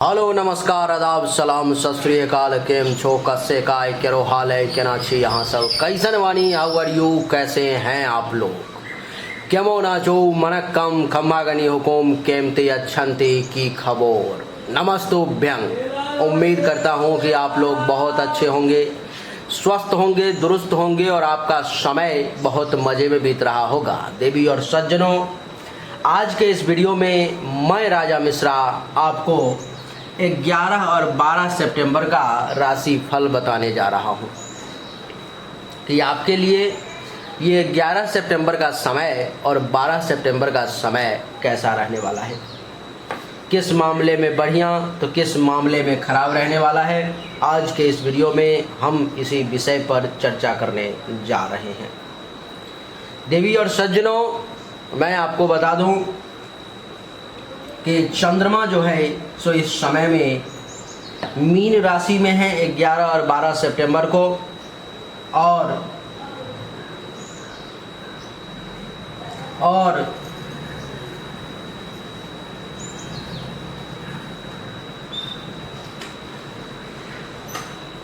Hello नमस्कार आदाब सलाम सत श्री अकाल केम छो कस्से काय केरो हाल है केना छी यहाँ सब कैसन वानी हाउ आर यू कैसे हैं आप लोग केमो नाचो मनक्कम खम्मागनी हुकुम केमते अच्छंते की खबर नमस्तो भ्यंग। उम्मीद करता हूँ कि आप लोग बहुत अच्छे होंगे, स्वस्थ होंगे, दुरुस्त होंगे और आपका समय बहुत मज़े में बीत रहा होगा। देवी और सज्जनों, आज के इस वीडियो में मैं राजा मिश्रा आपको 11 और 12 सितंबर का राशि फल बताने जा रहा हूं कि आपके लिए ये 11 सितंबर का समय और 12 सितंबर का समय कैसा रहने वाला है, किस मामले में बढ़िया तो किस मामले में खराब रहने वाला है। आज के इस वीडियो में हम इसी विषय पर चर्चा करने जा रहे हैं। देवी और सज्जनों, मैं आपको बता दूं कि चंद्रमा जो है सो इस समय में मीन राशि में है 11 और 12 सितंबर को, और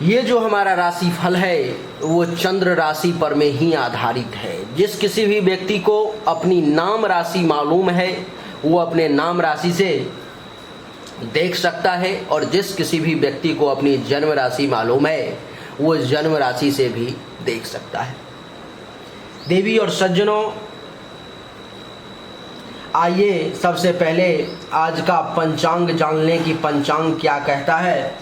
ये जो हमारा राशि फल है वो चंद्र राशि पर में ही आधारित है। जिस किसी भी व्यक्ति को अपनी नाम राशि मालूम है वो अपने नाम राशि से देख सकता है, और जिस किसी भी व्यक्ति को अपनी जन्म राशि मालूम है वो जन्म राशि से भी देख सकता है। देवी और सज्जनों, आइए सबसे पहले आज का पंचांग जान लें कि पंचांग क्या कहता है।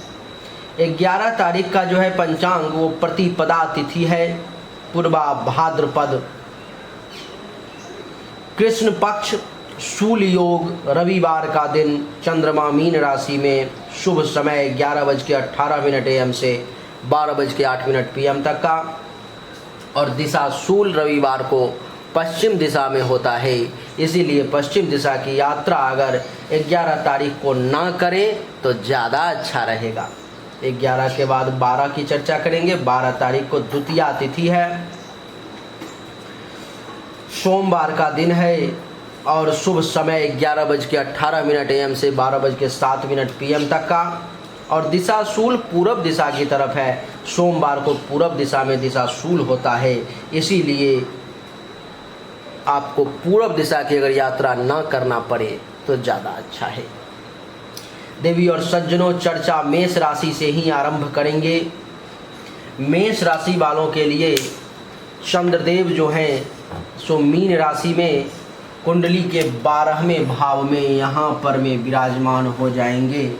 11 तारीख का जो है पंचांग वो प्रतिपदा तिथि है, पूर्वा भाद्रपद, कृष्ण पक्ष, शूल योग, रविवार का दिन, चंद्रमा मीन राशि में, शुभ समय 11:18 AM से 12:08 PM तक का, और दिशा शूल रविवार को पश्चिम दिशा में होता है। इसीलिए पश्चिम दिशा की यात्रा अगर 11 तारीख को ना करें तो ज़्यादा अच्छा रहेगा। 11 के बाद 12 की चर्चा करेंगे। 12 तारीख को द्वितीया तिथि है, सोमवार का दिन है, और शुभ समय 11:18 AM से 12:07 PM तक का, और दिशा शूल पूरब दिशा की तरफ है। सोमवार को पूरब दिशा में दिशा शूल होता है, इसीलिए आपको पूरब दिशा की अगर यात्रा ना करना पड़े तो ज़्यादा अच्छा है। देवी और सज्जनों, चर्चा मेष राशि से ही आरंभ करेंगे। मेष राशि वालों के लिए चंद्रदेव जो हैं सो मीन राशि में कुंडली के 12वें भाव में यहाँ पर में विराजमान हो जाएंगे।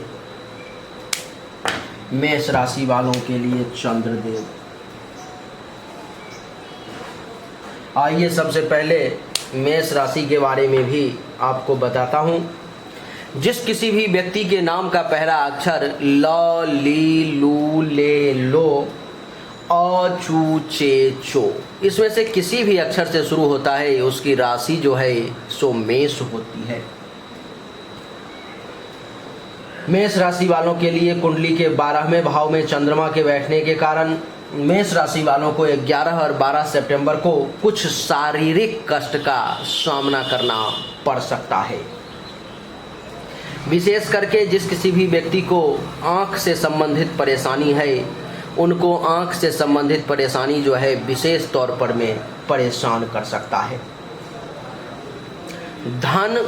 मेष राशि वालों के लिए चंद्रदेव, आइए सबसे पहले मेष राशि के बारे में भी आपको बताता हूँ। जिस किसी भी व्यक्ति के नाम का पहला अक्षर ल, ली, लू, ले, लो, अ, चू, चे, चो, इसमें से किसी भी अक्षर से शुरू होता है, उसकी राशि जो है सो मेष होती है। मेष राशि वालों के लिए कुंडली के 12वें भाव में चंद्रमा के बैठने के कारण मेष राशि वालों को 11 और 12 सितंबर को कुछ शारीरिक कष्ट का सामना करना पड़ सकता है। विशेष करके जिस किसी भी व्यक्ति को आँख से संबंधित परेशानी है, उनको आँख से संबंधित परेशानी जो है विशेष तौर पर में परेशान कर सकता है। धन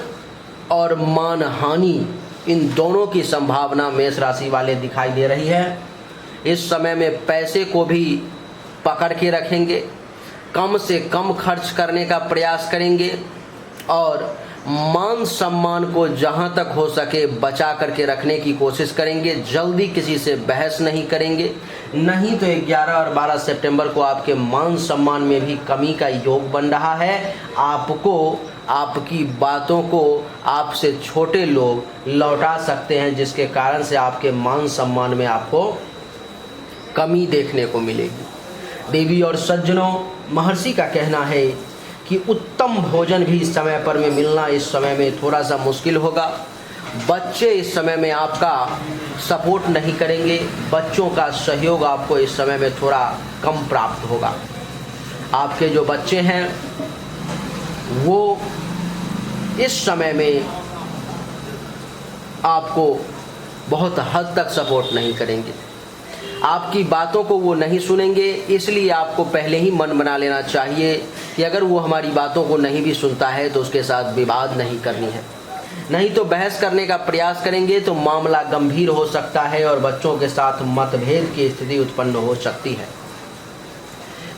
और मान हानि, इन दोनों की संभावना मेष राशि वाले दिखाई दे रही है। इस समय में पैसे को भी पकड़ के रखेंगे, कम से कम खर्च करने का प्रयास करेंगे, और मान सम्मान को जहां तक हो सके बचा करके रखने की कोशिश करेंगे। जल्दी किसी से बहस नहीं करेंगे, नहीं तो 11 और 12 सितंबर को आपके मान सम्मान में भी कमी का योग बन रहा है। आपको आपकी बातों को आपसे छोटे लोग लौटा सकते हैं, जिसके कारण से आपके मान सम्मान में आपको कमी देखने को मिलेगी। देवी और सज्जनों, महर्षि का कहना है कि उत्तम भोजन भी इस समय पर में मिलना इस समय में थोड़ा सा मुश्किल होगा। बच्चे इस समय में आपका सपोर्ट नहीं करेंगे, बच्चों का सहयोग आपको इस समय में थोड़ा कम प्राप्त होगा। आपके जो बच्चे हैं वो इस समय में आपको बहुत हद तक सपोर्ट नहीं करेंगे, आपकी बातों को वो नहीं सुनेंगे। इसलिए आपको पहले ही मन बना लेना चाहिए कि अगर वो हमारी बातों को नहीं भी सुनता है तो उसके साथ विवाद नहीं करनी है, नहीं तो बहस करने का प्रयास करेंगे तो मामला गंभीर हो सकता है और बच्चों के साथ मतभेद की स्थिति उत्पन्न हो सकती है।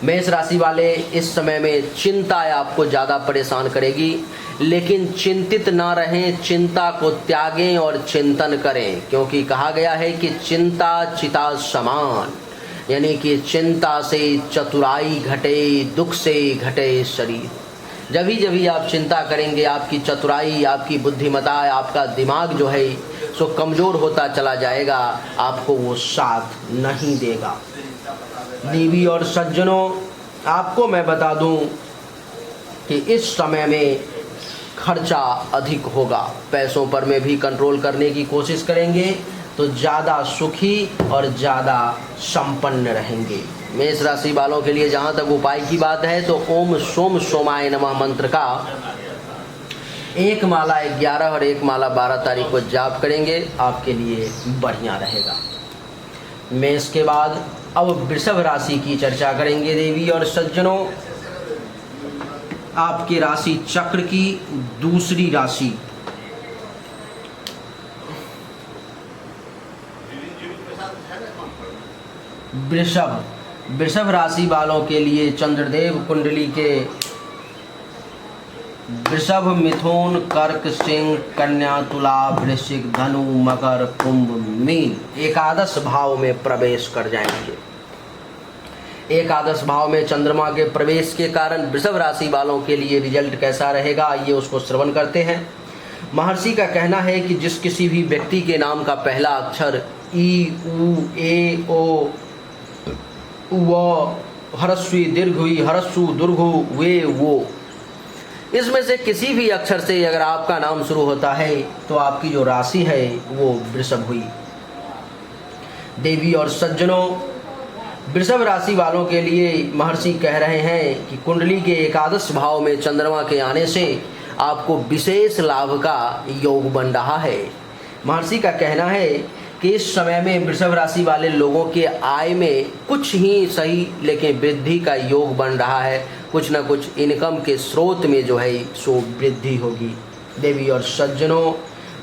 मेष राशि वाले, इस समय में चिंता आपको ज़्यादा परेशान करेगी, लेकिन चिंतित ना रहें, चिंता को त्यागें और चिंतन करें, क्योंकि कहा गया है कि चिंता चिता समान, यानी कि चिंता से चतुराई घटे, दुख से घटे शरीर। जब भी आप चिंता करेंगे, आपकी चतुराई, आपकी बुद्धिमत्ता, आपका दिमाग जो है सो कमज़ोर होता चला जाएगा, आपको वो साथ नहीं देगा। देवी और सज्जनों, आपको मैं बता दूं कि इस समय में खर्चा अधिक होगा, पैसों पर में भी कंट्रोल करने की कोशिश करेंगे तो ज़्यादा सुखी और ज़्यादा संपन्न रहेंगे। मेष राशि वालों के लिए जहाँ तक उपाय की बात है तो ओम सोम सोमाय नमः मंत्र का 1 माला 11 और 1 माला 12 तारीख को जाप करेंगे, आपके लिए बढ़िया रहेगा। मेष के बाद अब वृषभ राशि की चर्चा करेंगे। देवी और सज्जनों, आपके राशि चक्र की दूसरी राशि वृषभ राशि वालों के लिए चंद्रदेव कुंडली के वृषभ, मिथुन, कर्क, सिंह, कन्या, तुला, वृश्चिक, धनु, मकर, कुंभ, मीन एकादश भाव में प्रवेश कर जाएंगे। एकादश भाव में चंद्रमा के प्रवेश के कारण वृषभ राशि वालों के लिए रिजल्ट कैसा रहेगा, ये उसको श्रवण करते हैं। महर्षि का कहना है कि जिस किसी भी व्यक्ति के नाम का पहला अक्षर ई, उ, ए, ओ, व, हरस्वी, दीर्घई, हरस्सु, दुर्घु, वे, वो, इसमें से किसी भी अक्षर से अगर आपका नाम शुरू होता है तो आपकी जो राशि है वो वृषभ हुई। देवी और सज्जनों, वृषभ राशि वालों के लिए महर्षि कह रहे हैं कि कुंडली के एकादश भाव में चंद्रमा के आने से आपको विशेष लाभ का योग बन रहा है। महर्षि का कहना है कि इस समय में वृषभ राशि वाले लोगों के आय में कुछ ही सही लेकिन वृद्धि का योग बन रहा है, कुछ न कुछ इनकम के स्रोत में जो है सो वृद्धि होगी। देवी और सज्जनों,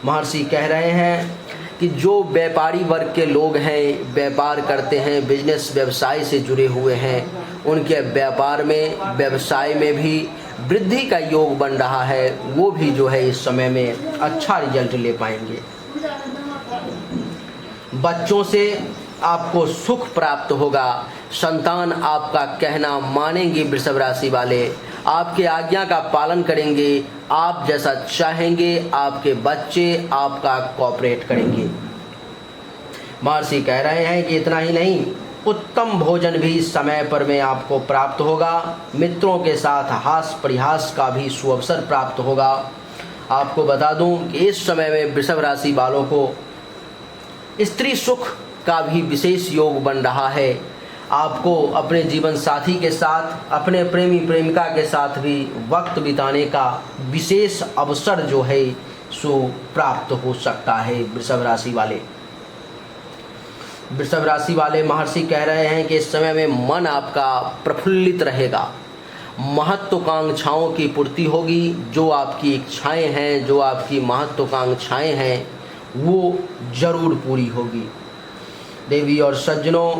महर्षि कह रहे हैं कि जो व्यापारी वर्ग के लोग हैं, व्यापार करते हैं, बिजनेस व्यवसाय से जुड़े हुए हैं, उनके व्यापार में, व्यवसाय में भी वृद्धि का योग बन रहा है, वो भी जो है इस समय में अच्छा रिजल्ट ले पाएंगे। बच्चों से आपको सुख प्राप्त होगा, संतान आपका कहना मानेंगे, वृषभ राशि वाले आपके आज्ञा का पालन करेंगे, आप जैसा चाहेंगे आपके बच्चे आपका कोऑपरेट करेंगे। महर्षि कह रहे हैं कि इतना ही नहीं, उत्तम भोजन भी समय पर में आपको प्राप्त होगा, मित्रों के साथ हास परिहास का भी सुअवसर प्राप्त होगा। आपको बता दूं कि इस समय में वृषभ राशि वालों को स्त्री सुख का भी विशेष योग बन रहा है। आपको अपने जीवन साथी के साथ, अपने प्रेमी प्रेमिका के साथ भी वक्त बिताने का विशेष अवसर जो है सो प्राप्त हो सकता है। वृषभ राशि वाले महर्षि कह रहे हैं कि इस समय में मन आपका प्रफुल्लित रहेगा, महत्वाकांक्षाओं की पूर्ति होगी, जो आपकी इच्छाएं हैं, जो आपकी महत्वाकांक्षाएं हैं वो जरूर पूरी होगी। देवी और सज्जनों,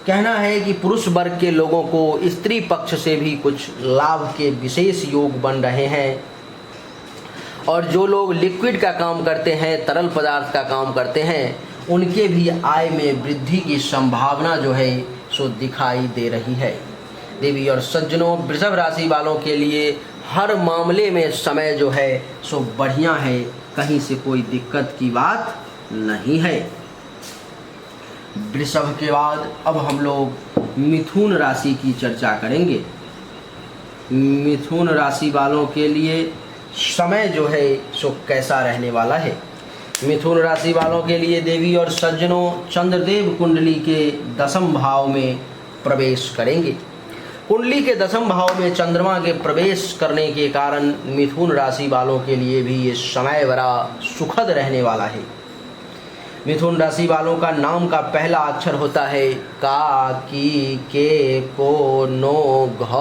कहना है कि पुरुष वर्ग के लोगों को स्त्री पक्ष से भी कुछ लाभ के विशेष योग बन रहे हैं, और जो लोग लिक्विड का काम करते हैं, तरल पदार्थ का काम करते हैं, उनके भी आय में वृद्धि की संभावना जो है सो दिखाई दे रही है। देवी और सज्जनों, वृषभ राशि वालों के लिए हर मामले में समय जो है सो बढ़िया है, कहीं से कोई दिक्कत की बात नहीं है। वृषभ के बाद अब हम लोग मिथुन राशि की चर्चा करेंगे। मिथुन राशि वालों के लिए समय जो है सो कैसा रहने वाला है। मिथुन राशि वालों के लिए देवी और सज्जनों, चंद्रदेव कुंडली के 10वें भाव में प्रवेश करेंगे। कुंडली के 10वें भाव में चंद्रमा के प्रवेश करने के कारण मिथुन राशि वालों के लिए भी ये समय बड़ा सुखद रहने वाला है। मिथुन राशि वालों का नाम का पहला अक्षर होता है का, की, के, को, नो, घ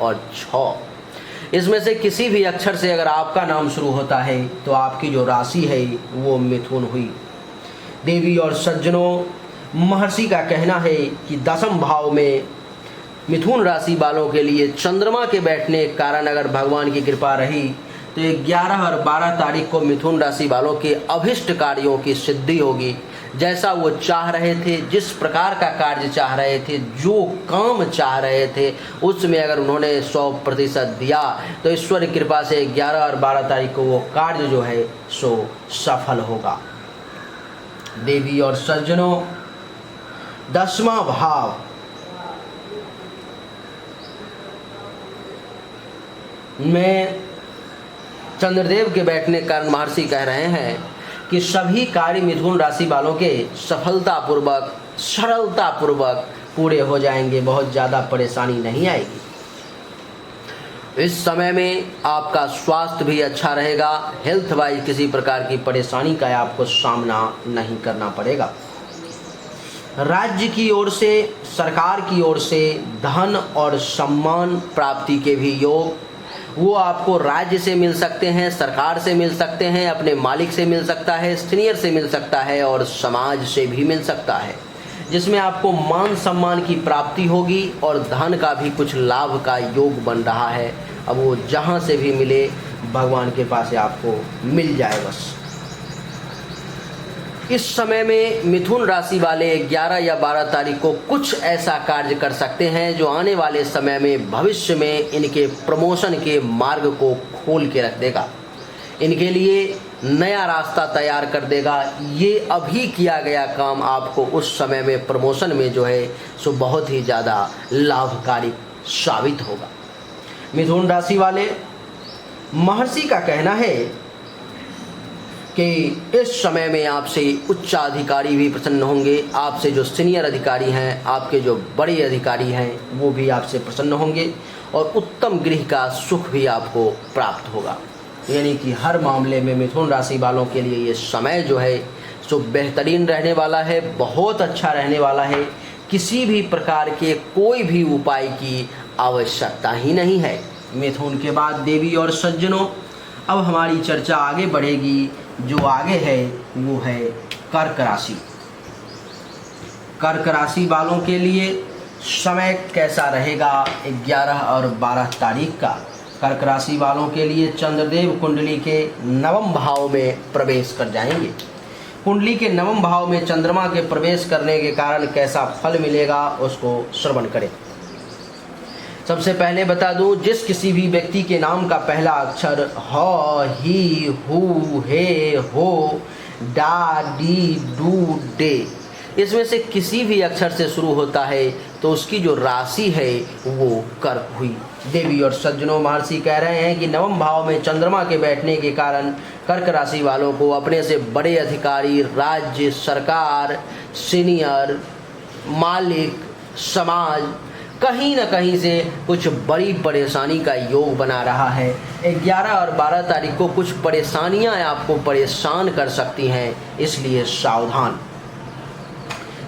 और छ। इसमें से किसी भी अक्षर से अगर आपका नाम शुरू होता है तो आपकी जो राशि है वो मिथुन हुई। देवी और सज्जनों, महर्षि का कहना है कि 10वें भाव में मिथुन राशि वालों के लिए चंद्रमा के बैठने के कारण अगर भगवान की कृपा रही तो 11 और 12 तारीख को मिथुन राशि वालों के अभिष्ट कार्यों की सिद्धि होगी। जैसा वो चाह रहे थे, जिस प्रकार का कार्य चाह रहे थे, जो काम चाह रहे थे, उसमें अगर उन्होंने 100% दिया तो ईश्वर की कृपा से 11 और 12 तारीख को वो कार्य जो है सो सफल होगा। देवी और सज्जनों, 10वां भाव में चंद्रदेव के बैठने के कारण महर्षि कह रहे हैं कि सभी कार्य मिथुन राशि वालों के सफलतापूर्वक, सरलतापूर्वक पूरे हो जाएंगे। बहुत ज़्यादा परेशानी नहीं आएगी। इस समय में आपका स्वास्थ्य भी अच्छा रहेगा। हेल्थ वाइज किसी प्रकार की परेशानी का आपको सामना नहीं करना पड़ेगा। राज्य की ओर से, सरकार की ओर से धन और सम्मान प्राप्ति के भी योग, वो आपको राज्य से मिल सकते हैं, सरकार से मिल सकते हैं, अपने मालिक से मिल सकता है, सीनियर से मिल सकता है और समाज से भी मिल सकता है, जिसमें आपको मान सम्मान की प्राप्ति होगी और धन का भी कुछ लाभ का योग बन रहा है। अब वो जहाँ से भी मिले भगवान के पास से आपको मिल जाए बस। इस समय में मिथुन राशि वाले 11 या 12 तारीख को कुछ ऐसा कार्य कर सकते हैं जो आने वाले समय में भविष्य में इनके प्रमोशन के मार्ग को खोल के रख देगा, इनके लिए नया रास्ता तैयार कर देगा। ये अभी किया गया काम आपको उस समय में प्रमोशन में जो है सो बहुत ही ज़्यादा लाभकारी साबित होगा। मिथुन राशि वाले, महर्षि का कहना है कि इस समय में आपसे उच्चाधिकारी भी प्रसन्न होंगे। आपसे जो सीनियर अधिकारी हैं, आपके जो बड़े अधिकारी हैं, वो भी आपसे प्रसन्न होंगे और उत्तम गृह का सुख भी आपको प्राप्त होगा। यानी कि हर मामले में मिथुन राशि वालों के लिए ये समय जो है सो बेहतरीन रहने वाला है, बहुत अच्छा रहने वाला है। किसी भी प्रकार के कोई भी उपाय की आवश्यकता ही नहीं है। मिथुन के बाद देवी और सज्जनों, अब हमारी चर्चा आगे बढ़ेगी। जो आगे है वो है कर्क राशि। कर्क राशि वालों के लिए समय कैसा रहेगा 11 और 12 तारीख का। कर्क राशि वालों के लिए चंद्रदेव कुंडली के 9वें भाव में प्रवेश कर जाएंगे। कुंडली के 9वें भाव में चंद्रमा के प्रवेश करने के कारण कैसा फल मिलेगा उसको श्रवण करें। सबसे पहले बता दूं, जिस किसी भी व्यक्ति के नाम का पहला अक्षर ह, ही, हु, हे, हो, डा, डी, डू, डे, इसमें से किसी भी अक्षर से शुरू होता है तो उसकी जो राशि है वो कर्क हुई। देवी और सज्जनों, महर्षि कह रहे हैं कि 9वें भाव में चंद्रमा के बैठने के कारण कर्क राशि वालों को अपने से बड़े अधिकारी, राज्य, सरकार, सीनियर, मालिक, समाज, कहीं न कहीं से कुछ बड़ी परेशानी का योग बना रहा है। 11 और 12 तारीख को कुछ परेशानियां आपको परेशान कर सकती हैं, इसलिए सावधान।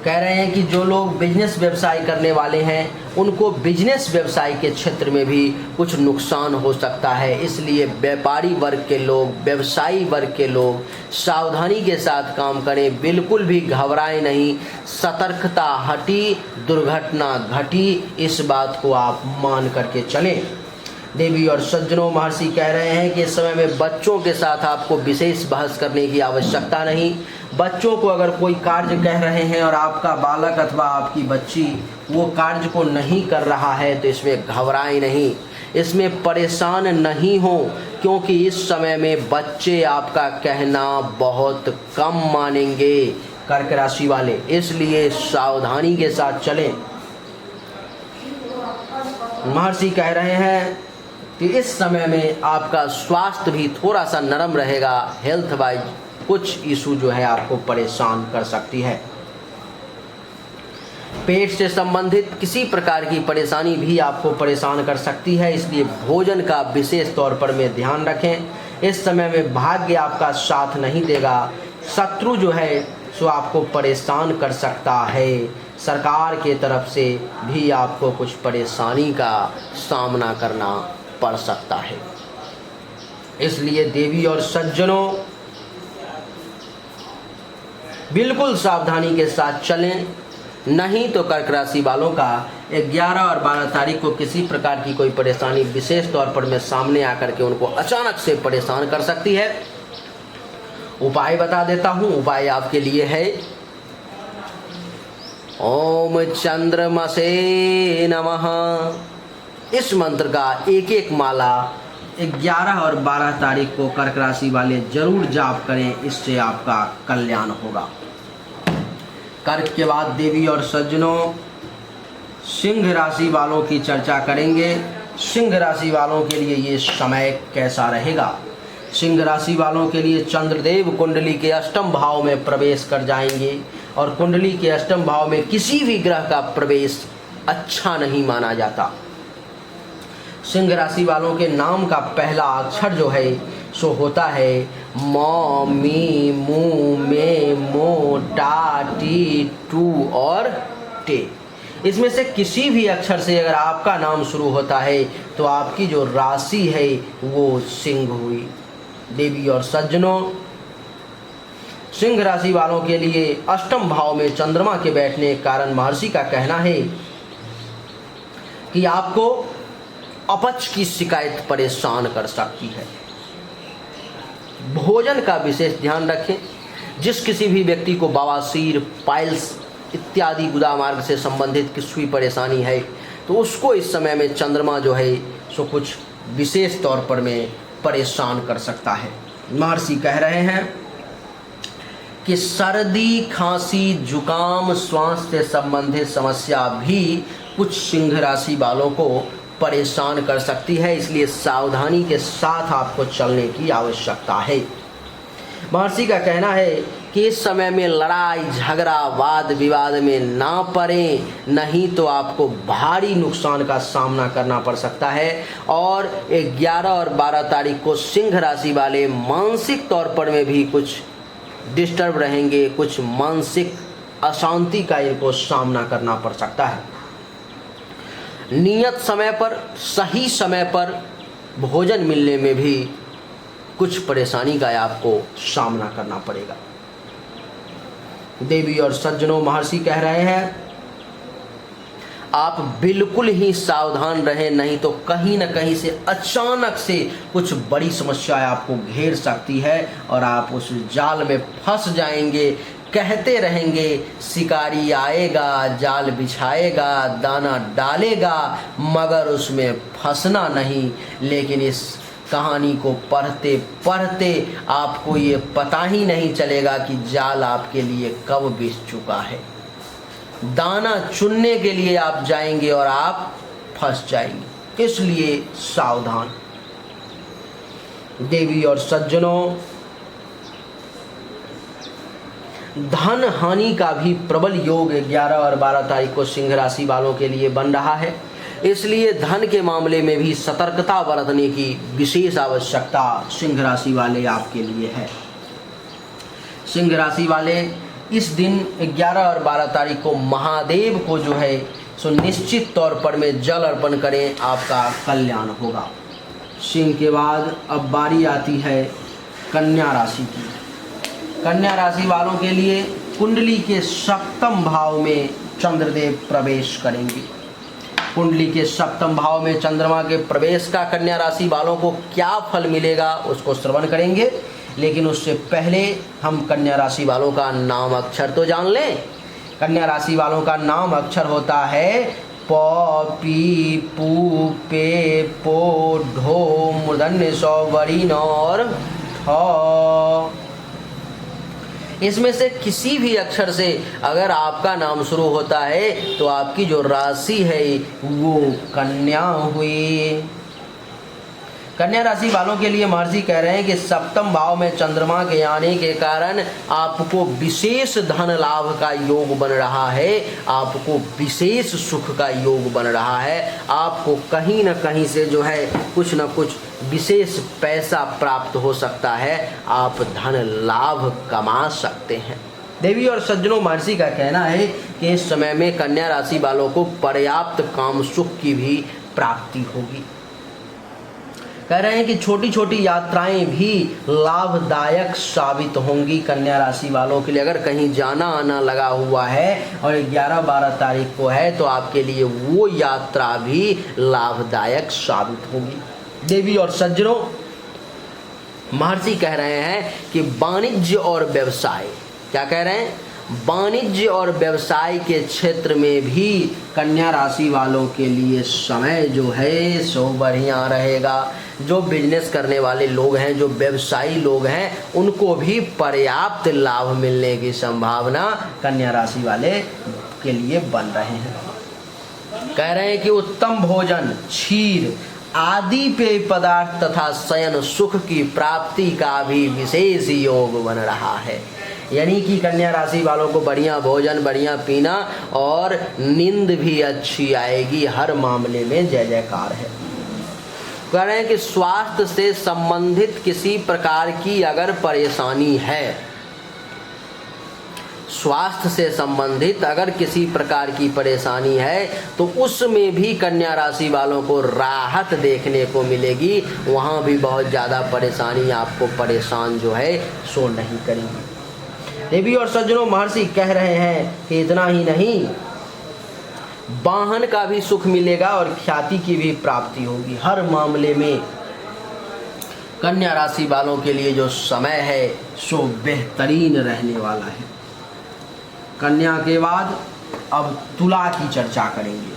कह रहे हैं कि जो लोग बिजनेस व्यवसाय करने वाले हैं उनको बिजनेस व्यवसाय के क्षेत्र में भी कुछ नुकसान हो सकता है, इसलिए व्यापारी वर्ग के लोग, व्यवसायी वर्ग के लोग सावधानी के साथ काम करें, बिल्कुल भी घबराएं नहीं। सतर्कता हटी, दुर्घटना घटी, इस बात को आप मान करके चलें। देवी और सज्जनों, महर्षि कह रहे हैं कि इस समय में बच्चों के साथ आपको विशेष बहस करने की आवश्यकता नहीं। बच्चों को अगर कोई कार्य कह रहे हैं और आपका बालक अथवा आपकी बच्ची वो कार्य को नहीं कर रहा है तो इसमें घबराएं नहीं, इसमें परेशान नहीं हो, क्योंकि इस समय में बच्चे आपका कहना बहुत कम मानेंगे कर्क राशि वाले, इसलिए सावधानी के साथ चलें। महर्षि कह रहे हैं कि इस समय में आपका स्वास्थ्य भी थोड़ा सा नरम रहेगा। हेल्थ वाइज कुछ इशू जो है आपको परेशान कर सकती है। पेट से संबंधित किसी प्रकार की परेशानी भी आपको परेशान कर सकती है, इसलिए भोजन का विशेष तौर पर में ध्यान रखें। इस समय में भाग्य आपका साथ नहीं देगा, शत्रु जो है सो आपको परेशान कर सकता है। सरकार के तरफ से भी आपको कुछ परेशानी का सामना करना पड़ सकता है। इसलिए देवी और सज्जनों, बिल्कुल सावधानी के साथ चलें, नहीं तो कर्क राशि वालों का 11 और 12 तारीख को किसी प्रकार की कोई परेशानी विशेष तौर पर में सामने आकर के उनको अचानक से परेशान कर सकती है। उपाय बता देता हूं। उपाय आपके लिए है ओम चंद्रमसे नमः। इस मंत्र का एक एक माला 11 और 12 तारीख को कर्क राशि वाले जरूर जाप करें, इससे आपका कल्याण होगा। कर्क के बाद देवी और सज्जनों, सिंह राशि वालों की चर्चा करेंगे। सिंह राशि वालों के लिए ये समय कैसा रहेगा। सिंह राशि वालों के लिए चंद्रदेव कुंडली के अष्टम भाव में प्रवेश कर जाएंगे और कुंडली के अष्टम भाव में किसी भी ग्रह का प्रवेश अच्छा नहीं माना जाता। सिंह राशि वालों के नाम का पहला अक्षर जो है सो होता है म, मी, मू, मे, मो, टा, टी, टू और टे। इसमें से किसी भी अक्षर से अगर आपका नाम शुरू होता है तो आपकी जो राशि है वो सिंह हुई। देवी और सज्जनों, सिंह राशि वालों के लिए अष्टम भाव में चंद्रमा के बैठने के कारण महर्षि का कहना है कि आपको अपच की शिकायत परेशान कर सकती है। भोजन का विशेष ध्यान रखें। जिस किसी भी व्यक्ति को बवासीर, पाइल्स इत्यादि गुदा मार्ग से संबंधित किसी भी परेशानी है तो उसको इस समय में चंद्रमा जो है सो कुछ विशेष तौर पर में परेशान कर सकता है। महर्षि कह रहे हैं कि सर्दी, खांसी, जुकाम, श्वास से संबंधित समस्या भी कुछ सिंह राशि वालों को परेशान कर सकती है, इसलिए सावधानी के साथ आपको चलने की आवश्यकता है। महर्षि का कहना है कि इस समय में लड़ाई झगड़ा, वाद विवाद में ना पड़ें, नहीं तो आपको भारी नुकसान का सामना करना पड़ सकता है। और 11 और 12 तारीख को सिंह राशि वाले मानसिक तौर पर में भी कुछ डिस्टर्ब रहेंगे, कुछ मानसिक अशांति का इनको सामना करना पड़ सकता है। नियत समय पर, सही समय पर भोजन मिलने में भी कुछ परेशानी का आपको सामना करना पड़ेगा। देवी और सज्जनों, महर्षि कह रहे हैं आप बिल्कुल ही सावधान रहें, नहीं तो कहीं न कहीं से अचानक से कुछ बड़ी समस्याएं आपको घेर सकती है और आप उस जाल में फंस जाएंगे। कहते रहेंगे शिकारी आएगा, जाल बिछाएगा, दाना डालेगा, मगर उसमें फंसना नहीं। लेकिन इस कहानी को पढ़ते पढ़ते आपको ये पता ही नहीं चलेगा कि जाल आपके लिए कब बिछ चुका है। दाना चुनने के लिए आप जाएंगे और आप फंस जाएंगे, इसलिए सावधान। देवी और सज्जनों, धन हानि का भी प्रबल योग 11 और 12 तारीख को सिंह राशि वालों के लिए बन रहा है, इसलिए धन के मामले में भी सतर्कता बरतने की विशेष आवश्यकता सिंह राशि वाले आपके लिए है। सिंह राशि वाले इस दिन 11 और 12 तारीख को महादेव को जो है सो निश्चित तौर पर में जल अर्पण करें, आपका कल्याण होगा। सिंह के बाद अब बारी आती है कन्या राशि की। कन्या राशि वालों के लिए कुंडली के सप्तम भाव में चंद्रदेव प्रवेश करेंगे। कुंडली के सप्तम भाव में चंद्रमा के प्रवेश का कन्या राशि वालों को क्या फल मिलेगा उसको श्रवण करेंगे, लेकिन उससे पहले हम कन्या राशि वालों का नाम अक्षर तो जान लें। कन्या राशि वालों का नाम अक्षर होता है प, पी, पू, पे, पो, ढो, मूर्धन्य ष, वरिण और ठ। इसमें से किसी भी अक्षर से अगर आपका नाम शुरू होता है तो आपकी जो राशि है वो कन्या हुई। कन्या राशि वालों के लिए महर्षि कह रहे हैं कि सप्तम भाव में चंद्रमा के आने के कारण आपको विशेष धन लाभ का योग बन रहा है, आपको विशेष सुख का योग बन रहा है। आपको कहीं न कहीं से जो है कुछ न कुछ विशेष पैसा प्राप्त हो सकता है, आप धन लाभ कमा सकते हैं। देवी और सज्जनों, महर्षि का कहना है कि इस समय में कन्या राशि वालों को पर्याप्त काम सुख की भी प्राप्ति होगी। कह रहे हैं कि छोटी छोटी यात्राएं भी लाभदायक साबित होंगी कन्या राशि वालों के लिए। अगर कहीं जाना आना लगा हुआ है और 11-12 तारीख को है तो आपके लिए वो यात्रा भी लाभदायक साबित होगी। देवी और सज्जनों, महर्षि कह रहे हैं कि वाणिज्य और व्यवसाय, क्या कह रहे हैं, वाणिज्य और व्यवसाय के क्षेत्र में भी कन्या राशि वालों के लिए समय जो है सो बढ़िया रहेगा। जो बिजनेस करने वाले लोग हैं, जो व्यवसायी लोग हैं, उनको भी पर्याप्त लाभ मिलने की संभावना कन्या राशि वाले के लिए बन रहे हैं। कह रहे हैं कि उत्तम भोजन, क्षीर आदि पेय पदार्थ तथा शयन सुख की प्राप्ति का भी विशेष योग बन रहा है। यानी कि कन्या राशि वालों को बढ़िया भोजन, बढ़िया पीना और नींद भी अच्छी आएगी। हर मामले में जय जयकार है। कह रहे हैं कि स्वास्थ्य से संबंधित किसी प्रकार की अगर परेशानी है, स्वास्थ्य से संबंधित अगर किसी प्रकार की परेशानी है तो उसमें भी कन्या राशि वालों को राहत देखने को मिलेगी। वहाँ भी बहुत ज़्यादा परेशानी आपको परेशान जो है सो नहीं करेगी। देवी और सज्जनों, महर्षि कह रहे हैं कि इतना ही नहीं, वाहन का भी सुख मिलेगा और ख्याति की भी प्राप्ति होगी। हर मामले में कन्या राशि वालों के लिए जो समय है सो बेहतरीन रहने वाला है। कन्या के बाद अब तुला की चर्चा करेंगे।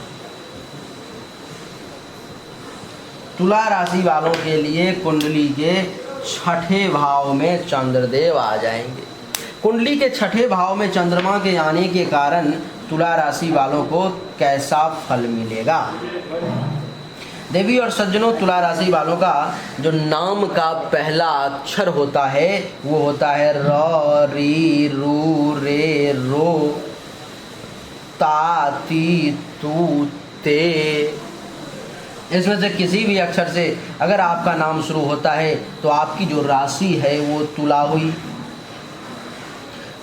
तुला राशि वालों के लिए कुंडली के छठे भाव में चंद्रदेव आ जाएंगे। कुंडली के छठे भाव में चंद्रमा के आने के कारण तुला राशि वालों को कैसा फल मिलेगा? देवी और सज्जनों, तुला राशि वालों का जो नाम का पहला अक्षर होता है वो होता है र, री, रू, रे, रो, ता, ती, तू, ते। इसमें से किसी भी अक्षर से अगर आपका नाम शुरू होता है तो आपकी जो राशि है वो तुला हुई।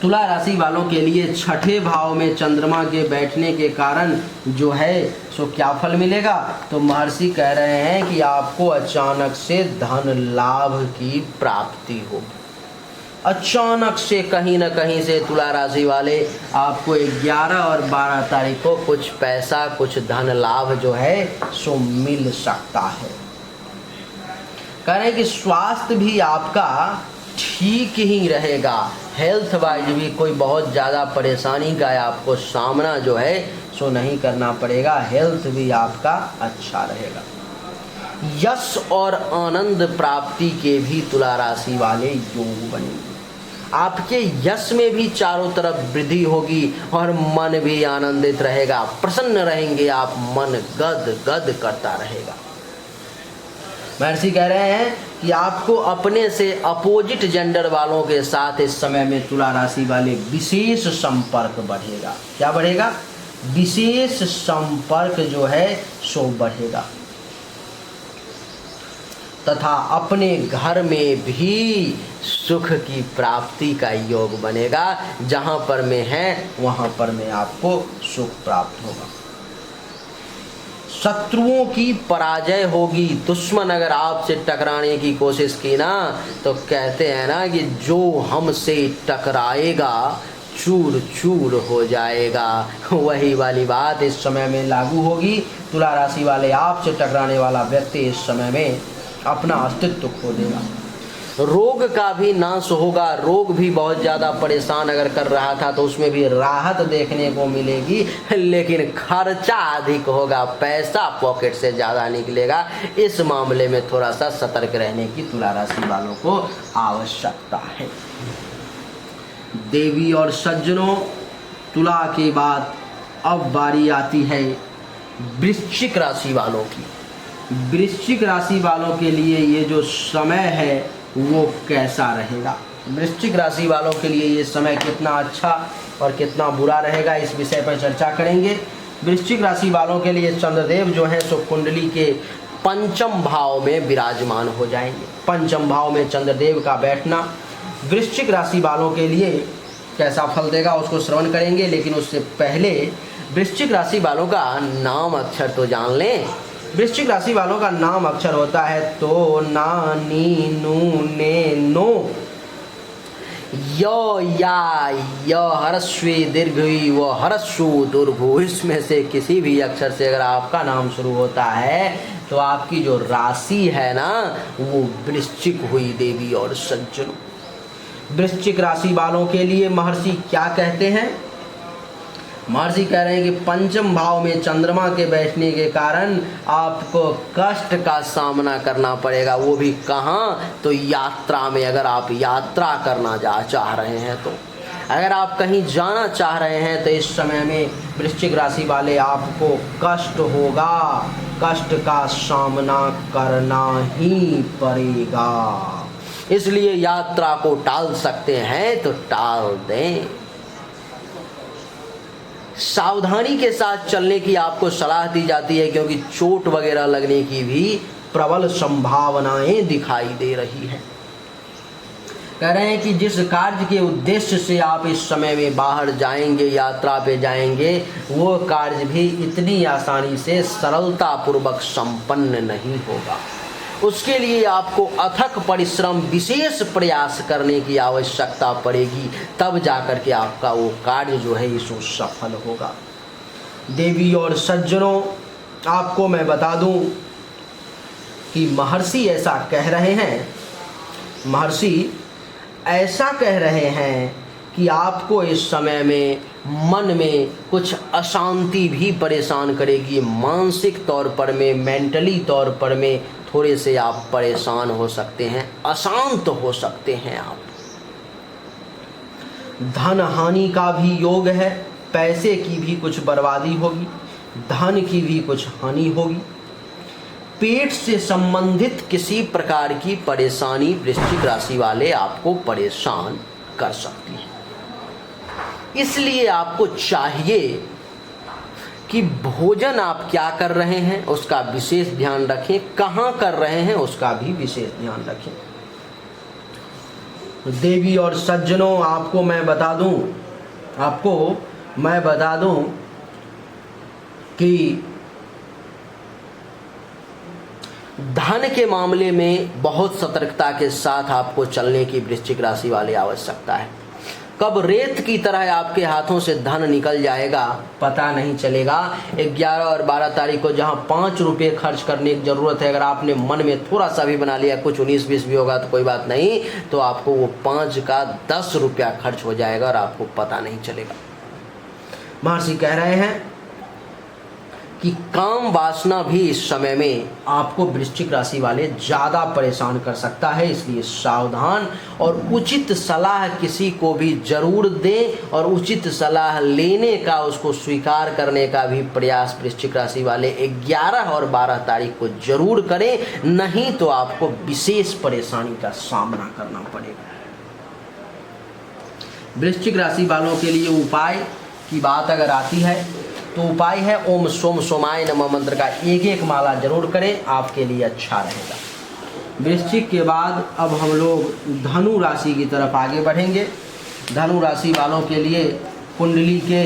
तुला राशि वालों के लिए छठे भाव में चंद्रमा के बैठने के कारण जो है सो क्या फल मिलेगा? तो महर्षि कह रहे हैं कि आपको अचानक से धन लाभ की प्राप्ति होगी। अचानक से कहीं न कहीं से तुला राशि वाले आपको 11 और 12 तारीख को कुछ पैसा, कुछ धन लाभ जो है सो मिल सकता है। कह रहे हैं कि स्वास्थ्य भी आपका ठीक ही रहेगा। हेल्थ वाइज भी कोई बहुत ज़्यादा परेशानी का आपको सामना जो है सो नहीं करना पड़ेगा। हेल्थ भी आपका अच्छा रहेगा। यश और आनंद प्राप्ति के भी तुला राशि वाले योग बनेंगे। आपके यश में भी चारों तरफ वृद्धि होगी और मन भी आनंदित रहेगा, प्रसन्न रहेंगे आप, मन गद गद करता रहेगा। महर्षि कह रहे हैं कि आपको अपने से अपोजिट जेंडर वालों के साथ इस समय में तुला राशि वाले विशेष संपर्क बढ़ेगा। क्या बढ़ेगा? विशेष संपर्क जो है सो बढ़ेगा तथा अपने घर में भी सुख की प्राप्ति का योग बनेगा। जहाँ पर में है वहाँ पर में आपको सुख प्राप्त होगा। शत्रुओं की पराजय होगी। दुश्मन अगर आपसे टकराने की कोशिश की ना तो कहते हैं ना कि जो हमसे टकराएगा चूर चूर हो जाएगा। वही वाली बात इस समय में लागू होगी। तुला राशि वाले आपसे टकराने वाला व्यक्ति इस समय में अपना अस्तित्व खो देगा। रोग का भी नाश होगा। रोग भी बहुत ज़्यादा परेशान अगर कर रहा था तो उसमें भी राहत देखने को मिलेगी, लेकिन खर्चा अधिक होगा, पैसा पॉकेट से ज़्यादा निकलेगा। इस मामले में थोड़ा सा सतर्क रहने की तुला राशि वालों को आवश्यकता है। देवी और सज्जनों, तुला के बाद अब बारी आती है वृश्चिक राशि वालों की। वृश्चिक राशि वालों के लिए ये जो समय है वो कैसा रहेगा? वृश्चिक राशि वालों के लिए ये समय कितना अच्छा और कितना बुरा रहेगा, इस विषय पर चर्चा करेंगे। वृश्चिक राशि वालों के लिए चंद्रदेव जो है सो कुंडली के पंचम भाव में विराजमान हो जाएंगे। पंचम भाव में चंद्रदेव का बैठना वृश्चिक राशि वालों के लिए कैसा फल देगा उसको श्रवण करेंगे, लेकिन उससे पहले वृश्चिक राशि वालों का नाम अक्षर तो जान लें। वृश्चिक राशि वालों का नाम अक्षर होता है तो, ना, नी, नू, ने, नो, यो, या, य, हरस्वी, दीर्घी, व, हरस्सु, दुर्घु। इसमें से किसी भी अक्षर से अगर आपका नाम शुरू होता है तो आपकी जो राशि है ना वो वृश्चिक हुई देवी और सज्जनों। वृश्चिक राशि वालों के लिए महर्षि क्या कहते हैं? महर्षि कह रहे हैं कि पंचम भाव में चंद्रमा के बैठने के कारण आपको कष्ट का सामना करना पड़ेगा। वो भी कहाँ? तो यात्रा में। अगर आप यात्रा करना चाह रहे हैं तो, अगर आप कहीं जाना चाह रहे हैं तो इस समय में वृश्चिक राशि वाले आपको कष्ट होगा, कष्ट का सामना करना ही पड़ेगा। इसलिए यात्रा को टाल सकते हैं तो टाल दें। सावधानी के साथ चलने की आपको सलाह दी जाती है, क्योंकि चोट वगैरह लगने की भी प्रबल संभावनाएं दिखाई दे रही है। कह रहे हैं कि जिस कार्य के उद्देश्य से आप इस समय में बाहर जाएंगे, यात्रा पे जाएंगे, वो कार्य भी इतनी आसानी से सरलता पूर्वक संपन्न नहीं होगा। उसके लिए आपको अथक परिश्रम, विशेष प्रयास करने की आवश्यकता पड़ेगी, तब जाकर के आपका वो कार्य जो है इसको सफल होगा। देवी और सज्जनों, आपको मैं बता दूं कि महर्षि ऐसा कह रहे हैं, महर्षि ऐसा कह रहे हैं कि आपको इस समय में मन में कुछ अशांति भी परेशान करेगी। मानसिक तौर पर में, मेंटली तौर पर में थोड़े से आप परेशान हो सकते हैं, अशांत हो सकते हैं आप। धन हानि का भी योग है, पैसे की भी कुछ बर्बादी होगी, धन की भी कुछ हानि होगी। पेट से संबंधित किसी प्रकार की परेशानी वृश्चिक राशि वाले आपको परेशान कर सकती है। इसलिए आपको चाहिए कि भोजन आप क्या कर रहे हैं उसका विशेष ध्यान रखें, कहाँ कर रहे हैं उसका भी विशेष ध्यान रखें। देवी और सज्जनों, आपको मैं बता दूं कि धन के मामले में बहुत सतर्कता के साथ आपको चलने की वृश्चिक राशि वाले आवश्यकता है। कब रेत की तरह आपके हाथों से धन निकल जाएगा पता नहीं चलेगा। 11 और 12 तारीख को जहां 5 रुपये खर्च करने की ज़रूरत है, अगर आपने मन में थोड़ा सा भी बना लिया, कुछ 19-20 भी होगा तो कोई बात नहीं, तो आपको वो 5 का 10 रुपया खर्च हो जाएगा और आपको पता नहीं चलेगा। महर्षि कह रहे हैं कि काम वासना भी इस समय में आपको वृश्चिक राशि वाले ज़्यादा परेशान कर सकता है, इसलिए सावधान और उचित सलाह किसी को भी जरूर दें और उचित सलाह लेने का, उसको स्वीकार करने का भी प्रयास वृश्चिक राशि वाले 11 और 12 तारीख को जरूर करें, नहीं तो आपको विशेष परेशानी का सामना करना पड़ेगा। वृश्चिक राशि वालों के लिए उपाय की बात अगर आती है तो उपाय है ओम सोम सोमाय नमः मंत्र का 1-1 माला जरूर करें, आपके लिए अच्छा रहेगा। वृश्चिक के बाद अब हम लोग धनु राशि की तरफ आगे बढ़ेंगे। धनु राशि वालों के लिए कुंडली के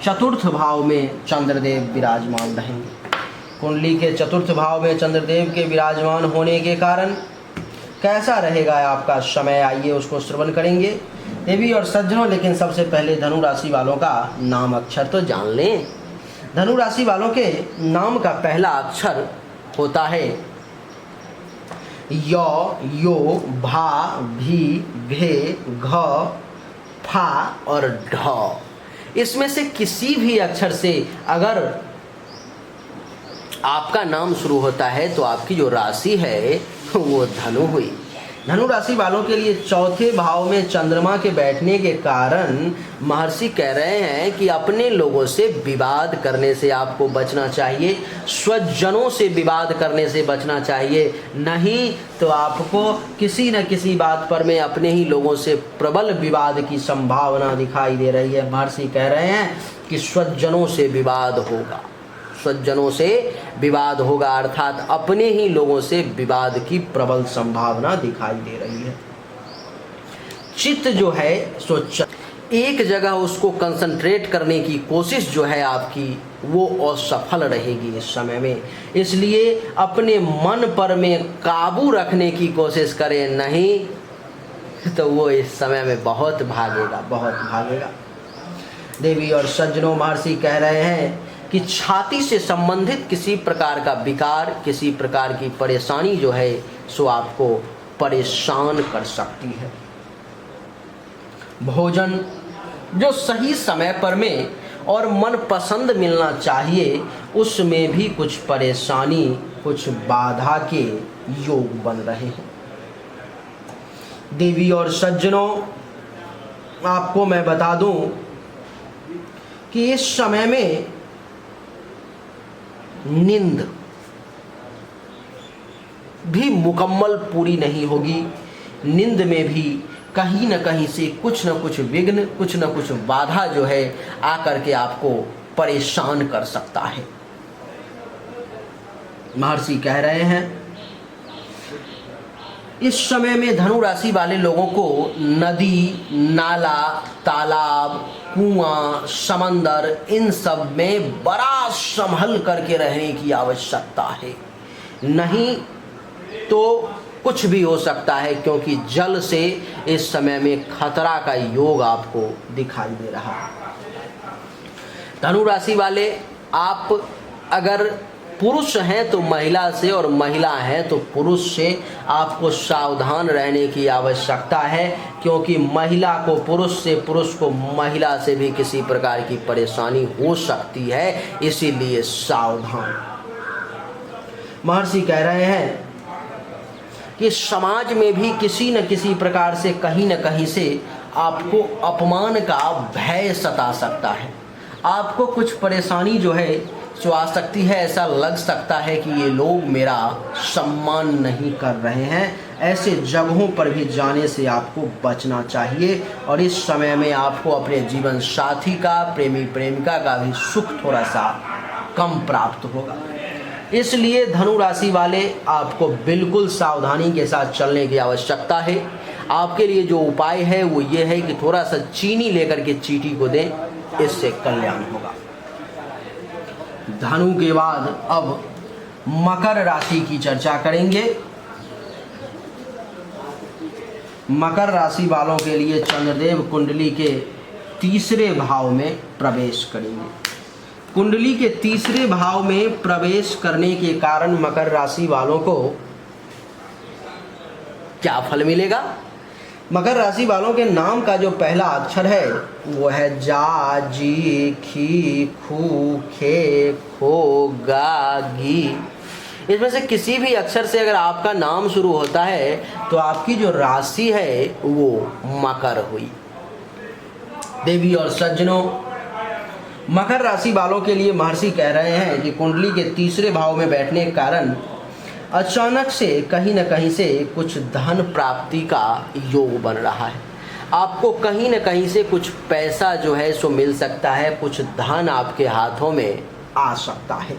चतुर्थ भाव में चंद्रदेव विराजमान रहेंगे। कुंडली के चतुर्थ भाव में चंद्रदेव के विराजमान होने के कारण कैसा रहेगा आपका समय, आइए उसको श्रवण करेंगे। देवी और सज्जनों, लेकिन सबसे पहले धनु राशि वालों का नाम अक्षर तो जान लें। धनु राशि वालों के नाम का पहला अक्षर होता है य, यो, भा, भी, भे, घ, फा और ढ। इसमें से किसी भी अक्षर से अगर आपका नाम शुरू होता है तो आपकी जो राशि है वो धनु हुई। धनु राशि वालों के लिए चौथे भाव में चंद्रमा के बैठने के कारण महर्षि कह रहे हैं कि अपने लोगों से विवाद करने से आपको बचना चाहिए, स्वजनों से विवाद करने से बचना चाहिए, नहीं तो आपको किसी न किसी बात पर में अपने ही लोगों से प्रबल विवाद की संभावना दिखाई दे रही है। महर्षि कह रहे हैं कि स्वजनों से विवाद होगा, स्वजनों से विवाद होगा, अर्थात अपने ही लोगों से विवाद की प्रबल संभावना दिखाई दे रही है। चित्त जो है सो एक जगह उसको कंसंट्रेट करने की कोशिश जो है आपकी वो असफल रहेगी इस समय में। इसलिए अपने मन पर में काबू रखने की कोशिश करें, नहीं तो वो इस समय में बहुत भागेगा, बहुत भागेगा। देवी और सज्जनों, महर्षि कह रहे हैं कि छाती से संबंधित किसी प्रकार का विकार, किसी प्रकार की परेशानी जो है सो आपको परेशान कर सकती है। भोजन जो सही समय पर में और मन पसंद मिलना चाहिए, उसमें भी कुछ परेशानी, कुछ बाधा के योग बन रहे हैं। देवी और सज्जनों, आपको मैं बता दूं कि इस समय में नींद भी मुकम्मल पूरी नहीं होगी। नींद में भी कहीं न कहीं से कुछ न कुछ विघ्न, कुछ न कुछ बाधा जो है आकर के आपको परेशान कर सकता है। महर्षि कह रहे हैं इस समय में धनु राशि वाले लोगों को नदी, नाला, तालाब, कुआं, समंदर, इन सब में बड़ा संभल करके रहने की आवश्यकता है, नहीं तो कुछ भी हो सकता है, क्योंकि जल से इस समय में खतरा का योग आपको दिखाई दे रहा है। धनु राशि वाले, आप अगर पुरुष हैं तो महिला से, और महिला हैं तो पुरुष से आपको सावधान रहने की आवश्यकता है, क्योंकि महिला को पुरुष से, पुरुष को महिला से भी किसी प्रकार की परेशानी हो सकती है, इसीलिए सावधान। महर्षि कह रहे हैं कि समाज में भी किसी न किसी प्रकार से, कहीं न कहीं से आपको अपमान का भय सता सकता है। आपको कुछ परेशानी जो है जो आ सकती है, ऐसा लग सकता है कि ये लोग मेरा सम्मान नहीं कर रहे हैं। ऐसे जगहों पर भी जाने से आपको बचना चाहिए, और इस समय में आपको अपने जीवन साथी का, प्रेमी प्रेमिका का भी सुख थोड़ा सा कम प्राप्त होगा। इसलिए धनु राशि वाले, आपको बिल्कुल सावधानी के साथ चलने की आवश्यकता है। आपके लिए जो उपाय है वो ये है कि थोड़ा सा चीनी लेकर के चींटी को दें, इससे कल्याण होगा। धनु के बाद अब मकर राशि की चर्चा करेंगे। मकर राशि वालों के लिए चंद्रदेव कुंडली के तीसरे भाव में प्रवेश करेंगे। कुंडली के तीसरे भाव में प्रवेश करने के कारण मकर राशि वालों को क्या फल मिलेगा? मकर राशि वालों के नाम का जो पहला अक्षर है वो है जा, जी, खी, खू, खे, खो, गा, घी। इसमें से किसी भी अक्षर से अगर आपका नाम शुरू होता है तो आपकी जो राशि है वो मकर हुई। देवी और सज्जनों, मकर राशि वालों के लिए महर्षि कह रहे हैं कि कुंडली के तीसरे भाव में बैठने के कारण अचानक से कहीं न कहीं से कुछ धन प्राप्ति का योग बन रहा है। आपको कहीं न कहीं से कुछ पैसा जो है सो मिल सकता है, कुछ धन आपके हाथों में आ सकता है।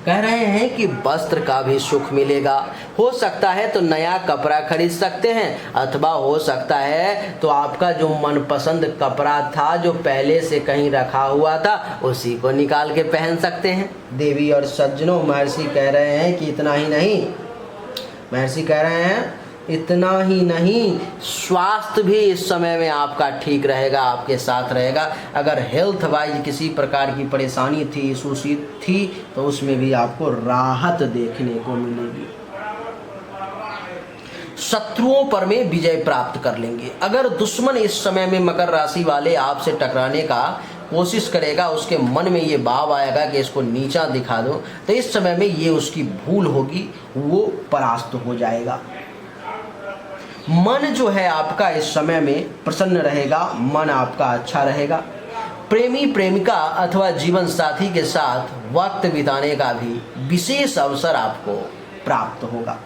कह रहे हैं कि वस्त्र का भी सुख मिलेगा। हो सकता है तो नया कपड़ा खरीद सकते हैं, अथवा हो सकता है तो आपका जो मनपसंद कपड़ा था जो पहले से कहीं रखा हुआ था उसी को निकाल के पहन सकते हैं। देवी और सज्जनों, महर्षि कह रहे हैं कि इतना ही नहीं, महर्षि कह रहे हैं इतना ही नहीं, स्वास्थ्य भी इस समय में आपका ठीक रहेगा, आपके साथ रहेगा। अगर हेल्थ वाइज किसी प्रकार की परेशानी थी, इशूज थी, तो उसमें भी आपको राहत देखने को मिलेगी। शत्रुओं पर में विजय प्राप्त कर लेंगे। अगर दुश्मन इस समय में मकर राशि वाले आपसे टकराने का कोशिश करेगा, उसके मन में ये भाव आएगा कि इसको नीचा दिखा दो, तो इस समय में ये उसकी भूल होगी, वो परास्त हो जाएगा। मन जो है आपका इस समय में प्रसन्न रहेगा, मन आपका अच्छा रहेगा। प्रेमी प्रेमिका अथवा जीवन साथी के साथ वक्त बिताने का भी विशेष अवसर आपको प्राप्त होगा।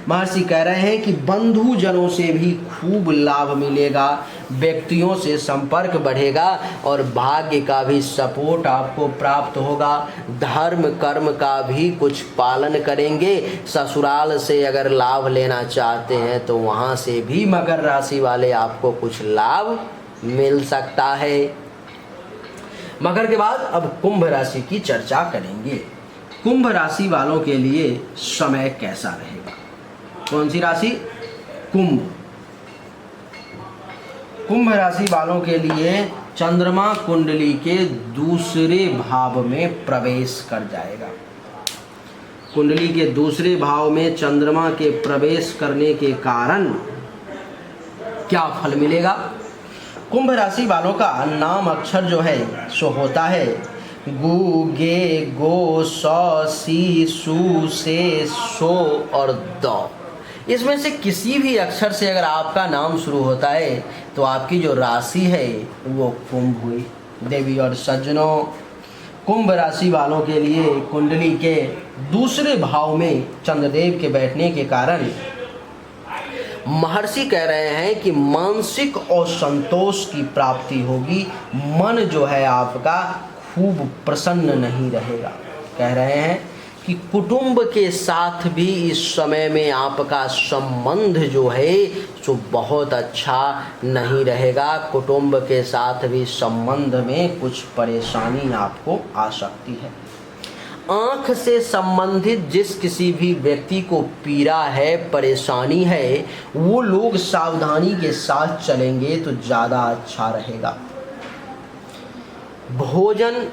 महर्षि कह रहे हैं कि बंधु जनों से भी खूब लाभ मिलेगा, व्यक्तियों से संपर्क बढ़ेगा और भाग्य का भी सपोर्ट आपको प्राप्त होगा। धर्म कर्म का भी कुछ पालन करेंगे। ससुराल से अगर लाभ लेना चाहते हैं तो वहाँ से भी मकर राशि वाले आपको कुछ लाभ मिल सकता है। मकर के बाद अब कुंभ राशि की चर्चा करेंगे। कुंभ राशि वालों के लिए समय कैसा रहेगा? कौन सी राशि? कुंभ। कुंभ राशि वालों के लिए चंद्रमा कुंडली के दूसरे भाव में प्रवेश कर जाएगा। कुंडली के दूसरे भाव में चंद्रमा के प्रवेश करने के कारण क्या फल मिलेगा? कुंभ राशि वालों का नाम अक्षर जो है सो होता है गु, गे, गो, सौ, सी, सु, से, सो और द। इसमें से किसी भी अक्षर से अगर आपका नाम शुरू होता है तो आपकी जो राशि है वो कुंभ हुई। देवी और सज्जनों, कुंभ राशि वालों के लिए कुंडली के दूसरे भाव में चंद्रदेव के बैठने के कारण महर्षि कह रहे हैं कि मानसिक और संतोष की प्राप्ति होगी। मन जो है आपका खूब प्रसन्न नहीं रहेगा। कह रहे हैं कि कुटुंब के साथ भी इस समय में आपका संबंध जो है सो बहुत अच्छा नहीं रहेगा। कुटुंब के साथ भी संबंध में कुछ परेशानी आपको आ सकती है। आँख से संबंधित जिस किसी भी व्यक्ति को पीड़ा है, परेशानी है, वो लोग सावधानी के साथ चलेंगे तो ज़्यादा अच्छा रहेगा। भोजन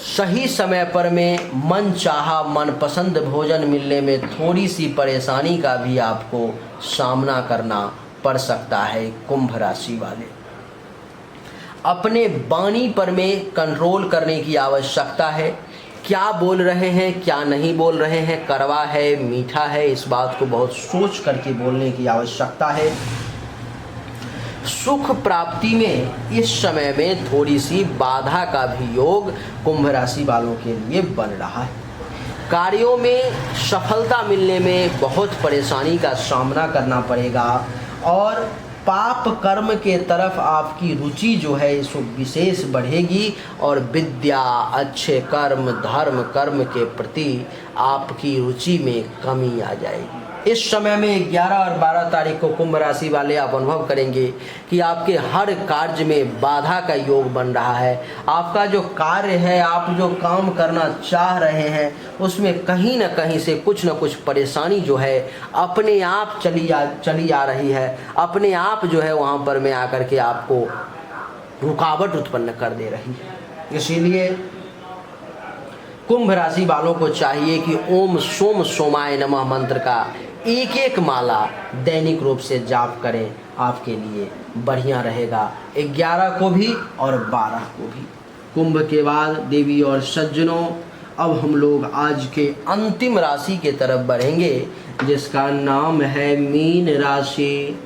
सही समय पर में मन चाहा मनपसंद भोजन मिलने में थोड़ी सी परेशानी का भी आपको सामना करना पड़ सकता है। कुंभ राशि वाले अपने वाणी पर में कंट्रोल करने की आवश्यकता है। क्या बोल रहे हैं, क्या नहीं बोल रहे हैं, कड़वा है, मीठा है, इस बात को बहुत सोच करके बोलने की आवश्यकता है। सुख प्राप्ति में इस समय में थोड़ी सी बाधा का भी योग कुंभ राशि वालों के लिए बन रहा है। कार्यों में सफलता मिलने में बहुत परेशानी का सामना करना पड़ेगा और पाप कर्म के तरफ आपकी रुचि जो है सो विशेष बढ़ेगी और विद्या, अच्छे कर्म, धर्म कर्म के प्रति आपकी रुचि में कमी आ जाएगी। इस समय में 11 और 12 तारीख को कुंभ राशि वाले आप अनुभव करेंगे कि आपके हर कार्य में बाधा का योग बन रहा है। आपका जो कार्य है, आप जो काम करना चाह रहे हैं, उसमें कहीं ना कहीं से कुछ ना कुछ परेशानी जो है अपने आप चली आ रही है। अपने आप जो है वहाँ पर में आकर के आपको रुकावट उत्पन्न कर दे रही है। इसीलिए कुंभ राशि वालों को चाहिए कि ओम सोम सोमाय नमः मंत्र का एक एक माला दैनिक रूप से जाप करें, आपके लिए बढ़िया रहेगा। 11 को भी और 12 को भी। कुंभ के बाद देवी और सज्जनों, अब हम लोग आज के अंतिम राशि के तरफ बढ़ेंगे जिसका नाम है मीन राशि।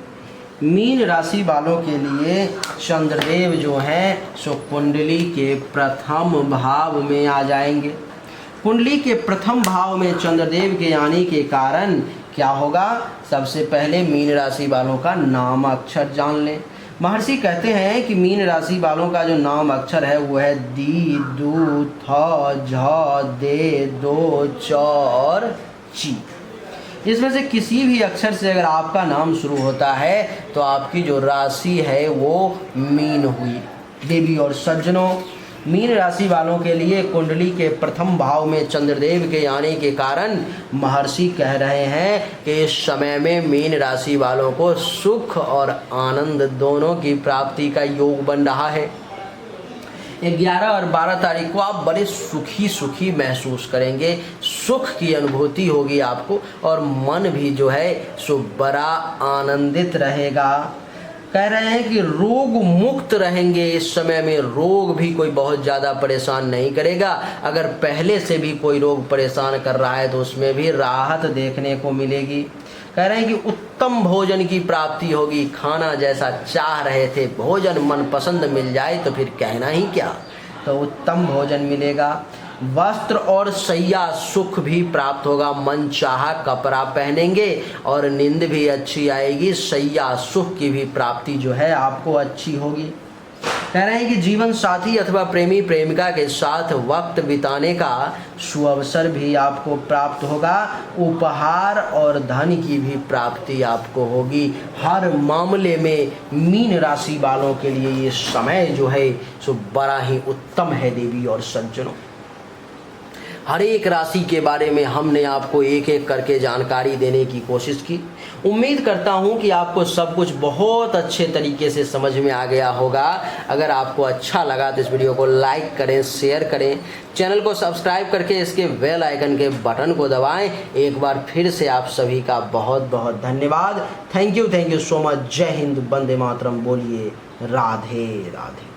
मीन राशि वालों के लिए चंद्रदेव जो हैं सो कुंडली के प्रथम भाव में आ जाएंगे। कुंडली के प्रथम भाव में चंद्रदेव के आने के कारण क्या होगा? सबसे पहले मीन राशि वालों का नाम अक्षर जान लें। महर्षि कहते हैं कि मीन राशि वालों का जो नाम अक्षर है वो है दी, दू, थ, झ, दे, दो, च और ची। इसमें से किसी भी अक्षर से अगर आपका नाम शुरू होता है तो आपकी जो राशि है वो मीन हुई। देवी और सज्जनों, मीन राशि वालों के लिए कुंडली के प्रथम भाव में चंद्रदेव के आने के कारण महर्षि कह रहे हैं कि इस समय में मीन राशि वालों को सुख और आनंद दोनों की प्राप्ति का योग बन रहा है। 11 और 12 तारीख को आप बड़े सुखी महसूस करेंगे। सुख की अनुभूति होगी आपको और मन भी जो है सो बड़ा आनंदित रहेगा। कह रहे हैं कि रोग मुक्त रहेंगे। इस समय में रोग भी कोई बहुत ज़्यादा परेशान नहीं करेगा। अगर पहले से भी कोई रोग परेशान कर रहा है तो उसमें भी राहत देखने को मिलेगी। कह रहे हैं कि उत्तम भोजन की प्राप्ति होगी। खाना जैसा चाह रहे थे भोजन मनपसंद मिल जाए तो फिर कहना ही क्या, तो उत्तम भोजन मिलेगा। वस्त्र और शैया सुख भी प्राप्त होगा, मन चाहा कपड़ा पहनेंगे और नींद भी अच्छी आएगी, शैया सुख की भी प्राप्ति जो है आपको अच्छी होगी। कह रहे हैं कि जीवन साथी अथवा प्रेमी प्रेमिका के साथ वक्त बिताने का सुअवसर भी आपको प्राप्त होगा, उपहार और धन की भी प्राप्ति आपको होगी। हर मामले में मीन राशि वालों के लिए ये समय जो है सो बड़ा ही उत्तम है देवी और सज्जनों। हर एक राशि के बारे में हमने आपको एक एक करके जानकारी देने की कोशिश की। उम्मीद करता हूं कि आपको सब कुछ बहुत अच्छे तरीके से समझ में आ गया होगा। अगर आपको अच्छा लगा तो इस वीडियो को लाइक करें, शेयर करें, चैनल को सब्सक्राइब करके इसके बेल आइकन के बटन को दबाएं। एक बार फिर से आप सभी का बहुत बहुत धन्यवाद। Thank you so much. जय हिंद, वंदे मातरम। बोलिए राधे राधे।